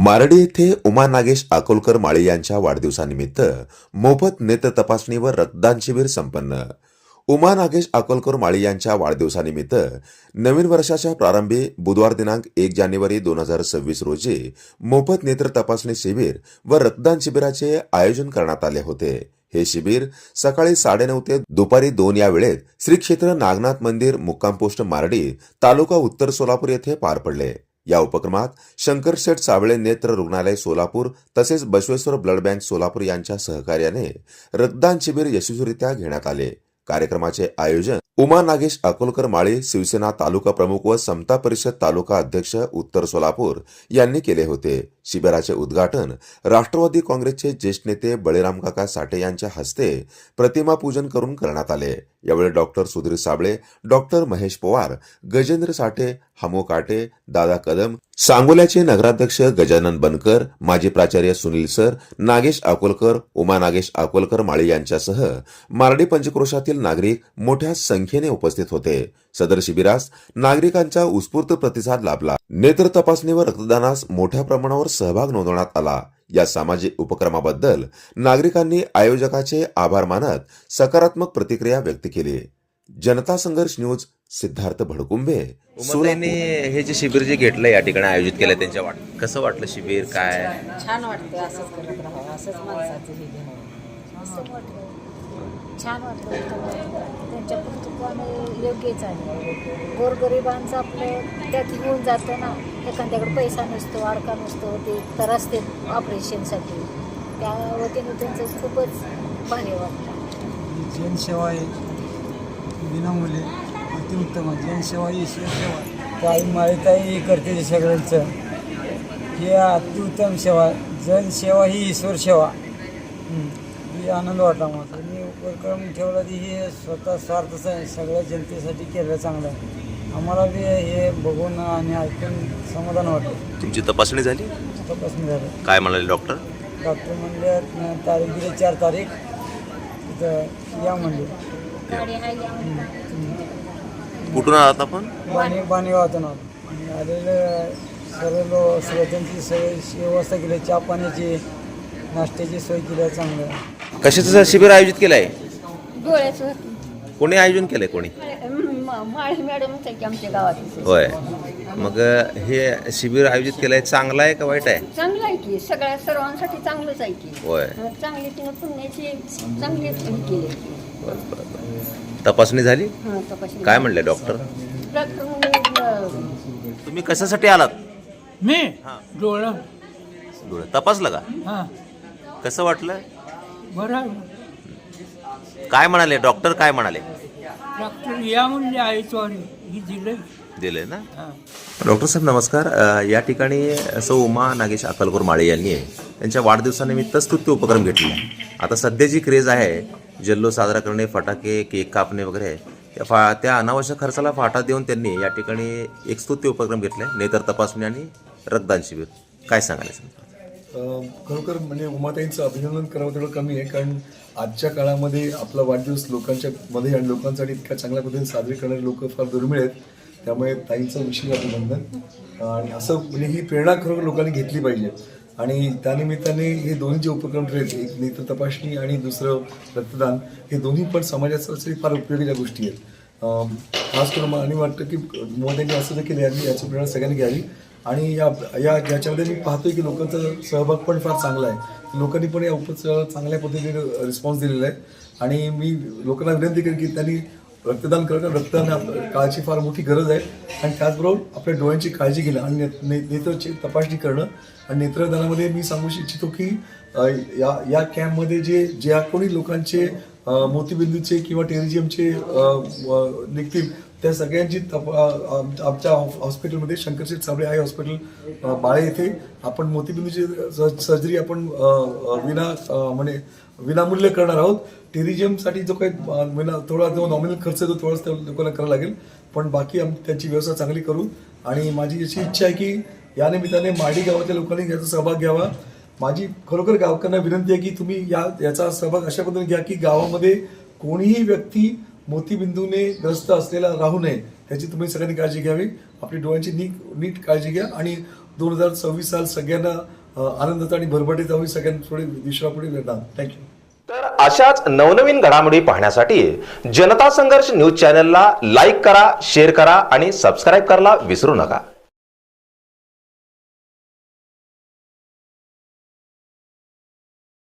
मारडी येथे उमा नागेश अकोलकर माळी यांच्या वाढदिवसानिमित्त मोफत नेत्र तपासणी व रक्तदान शिबिर संपन्न. उमा नागेश अकोलकर माळी यांच्या वाढदिवसानिमित्त नवीन वर्षाच्या प्रारंभी बुधवार दिनांक 1 जानेवारी 2026 रोजी मोफत नेत्र तपासणी शिबिर व रक्तदान शिबिराचे आयोजन करण्यात आले होते. हे शिबिर सकाळी 9:30 ते दुपारी 2 या वेळेत श्री क्षेत्र नागनाथ मंदिर मुक्काम पोस्ट मारडी तालुका उत्तर सोलापूर येथे पार पडले. या उपक्रमात शंकरशेठ साबळे नेत्र रुग्णालय सोलापूर तसेच बसवेश्वर ब्लड बँक सोलापूर यांच्या सहकार्याने रक्तदान शिबिर यशस्वीरित्या घेण्यात आले. कार्यक्रमाचे आयोजन उमा नागेश अकोलकर माळी शिवसेना तालुका प्रमुख व समता परिषद तालुका अध्यक्ष उत्तर सोलापूर यांनी केले होते. शिबिराचे उद्घाटन राष्ट्रवादी काँग्रेसचे ज्येष्ठ नेते बळीराम काका साठे यांच्या हस्ते प्रतिमा पूजन करून करण्यात आले. यावेळी डॉक्टर सुधीर साबळे, डॉक्टर महेश पवार, गजेंद्र साठे, हमो काटे, दादा कदम, सांगोल्याचे नगराध्यक्ष गजानन बनकर, माजी प्राचार्य सुनील सर, नागेश अकोलकर, उमा नागेश अकोलकर माळी यांच्यासह मारडी पंचक्रोशातील नागरिक मोठ्या संख्येने उपस्थित होते. सदर शिबिरास नागरिकांचा उत्स्फूर्त प्रतिसाद लाभला. नेत्र तपासणी व रक्तदानास मोठ्या प्रमाणावर सहभाग नोंदवण्यात आला. या सामाजिक उपक्रमाबद्दल नागरिकांनी आयोजकाचे आभार मानत सकारात्मक प्रतिक्रिया व्यक्त केली. जनता संघर्ष न्यूज, सिद्धार्थ भडकुंबे. उमाताईंनी हे जे शिबिर जे घेतलं या ठिकाणी आयोजित केलं त्यांच्या कसं वाटलं शिबिर? काय छान वाटतं, असंच करत राहावं, असंच माणसाचं हे घ्यावं, असं वाटलं. छान वाटलं. त्यांच्या कर्तृत्वाने योग्यच आहे. गोरगरिबांचं आपलं त्यात होऊन जातं ना. एखाद्याकडे पैसा नसतो, अडका नसतो, ते तर असते ऑपरेशनसाठी. त्या वतीने त्यांचं खूपच भारी वाटतं. जनसेवा आहे विनामूल्य, अतिउत्तम. जनसेवा ही ईश्वर सेवा. ताई माळीताई करते सगळ्यांचं. ही अतिउत्तम सेवा. जनसेवा ही ईश्वर सेवा. ही आनंद वाटला माझा. मी उपक्रम ठेवला की हे स्वतः स्वार्थच आहे, सगळ्या जनतेसाठी केलं चांगलं आहे. आम्हाला बी हे बघून आणि ऐकून समाधान वाटतं. तुमची तपासणी झाली? तपासणी झाली. काय म्हणाले डॉक्टर? डॉक्टर म्हणले तारीख दिली 4 तारीख, तिथं या म्हणले. कुठून आहात आपण? बाणेगावातून आलो आणि आलेलं सर्व श्रोत्यांची व्यवस्था केली. चहा पाण्याची, नाश्त्याची सोय केली चांगलं. कशाचं शिबिर आयोजित केलं आहे? डोळ्याचं कोणी आयोजन केलंय? कोणी? माळी मॅडमच आहे की आमच्या गावात. होय. मग हे शिबिर आयोजित केलंय, चांगलं आहे का वाईट आहे? चांगलं आहे की, सगळ्या सर्वांसाठी चांगलंच आहे की. होय. चांगली तिनं पुण्याची चांगली केली. तपासणी झाली? हां, तपासणी. काय म्हणले डॉक्टर? डॉक्टर म्हणजे तुम्ही कशासाठी आलात? मी हां. डोळा तपासलं का? हां कसं वाटलं? बरं. काय म्हणाले डॉक्टर? काय म्हणाले? डॉक्टर या म्हणले आईचवारी ही दिले ना. हां. डॉक्टर साहेब नमस्कार. या ठिकाणी सौ उमा नागेश अक्कलकोर माळे यांनी त्यांच्या वाढदिवसानिमित्त स्तुत्य उपक्रम घेतला. आता सध्या जी क्रेज आहे, जल्लोष साजरा करणे, फटाके, केक कापणे वगैरे, त्या अनावश्यक खर्चाला फाटा देऊन त्यांनी या ठिकाणी एक स्तुत्य उपक्रम घेतलाय, नेत्र तपासणी आणि रक्तदान शिबिर. काय सांगायला? खरोखर म्हणजे उमाताईंचं अभिनंदन करावं तेवढं कमी आहे. कारण आजच्या काळामध्ये आपला वाढदिवस लोकांच्या मध्ये आणि लोकांसाठी इतक्या चांगल्या पद्धतीने साजरे करणारे लोक फार दुर्मिळ आहेत. त्यामुळे ताईंचं विशेष अभिनंदन. आणि असं म्हणजे ही प्रेरणा खरोखर लोकांनी घेतली पाहिजे. आणि त्यानिमित्ताने हे दोन्ही जे उपक्रम ठरले, एक नेत्र तपासणी आणि दुसरं रक्तदान, हे दोन्ही पण समाजासाठी फार उपयोगी गोष्टी आहेत. खास करून मला आणि वाटतं की मोदींनी असं देखील याची प्रेरणा सगळ्यांनी घ्यावी. आणि याच्यामध्ये मी पाहतोय की लोकांचा सहभाग पण फार चांगला आहे. लोकांनी पण या उपक्रमाला चांगल्या पद्धतीने रिस्पॉन्स दिलेला आहे. आणि मी लोकांना विनंती करेन की त्यांनी रक्तदान करणं. रक्तदान काळाची फार मोठी गरज आहे. आणि त्याचबरोबर आपल्या डोळ्यांची काळजी घेणं आणि नेत्राची तपासणी करणं. आणि नेत्रदानामध्ये मी सांगू इच्छितो की या कॅम्पमध्ये ज्या कोणी लोकांचे मोतीबिंदूचे किंवा टेरिजियमचे निघतील, त्या सगळ्यांची आमच्या हॉस्पिटलमध्ये शंकरशेठ साबळे आहे हॉस्पिटल बाळे येथे आपण मोतीबिंदूची सर्जरी आपण विनामूल्य करणार आहोत. टेरिजियमसाठी जो काही थोडा जो नॉमिनल खर्च येतो थोडाच त्या लोकांना करावा लागेल, पण बाकी त्यांची व्यवस्था चांगली करू. आणि माझी अशी इच्छा आहे की या निमित्ताने माडी गावातल्या लोकांनी याचा सहभाग घ्यावा. माझी खरोखर गावकऱ्यांना विनंती आहे की तुम्ही याचा सहभाग अशा पद्धतीने घ्या की गावामध्ये कोणीही व्यक्ती मोतीबिंदूने ग्रस्त असलेला राहू नये, याची तुम्ही सगळ्यांनी काळजी घ्यावी. आपली डोळ्यांची नीट काळजी घ्या. आणि 2026 साल सगळ्यांना आनंदाचा आणि भरभराटीचा होईल. सगळ्यांना थोडी दिशा पुढे मिळणार. थँक्यू. तर अशाच नवनवीन घडामोडी पाहण्यासाठी जनता संघर्ष न्यूज चॅनलला लाईक करा, शेअर करा आणि सबस्क्राईब करायला विसरू नका.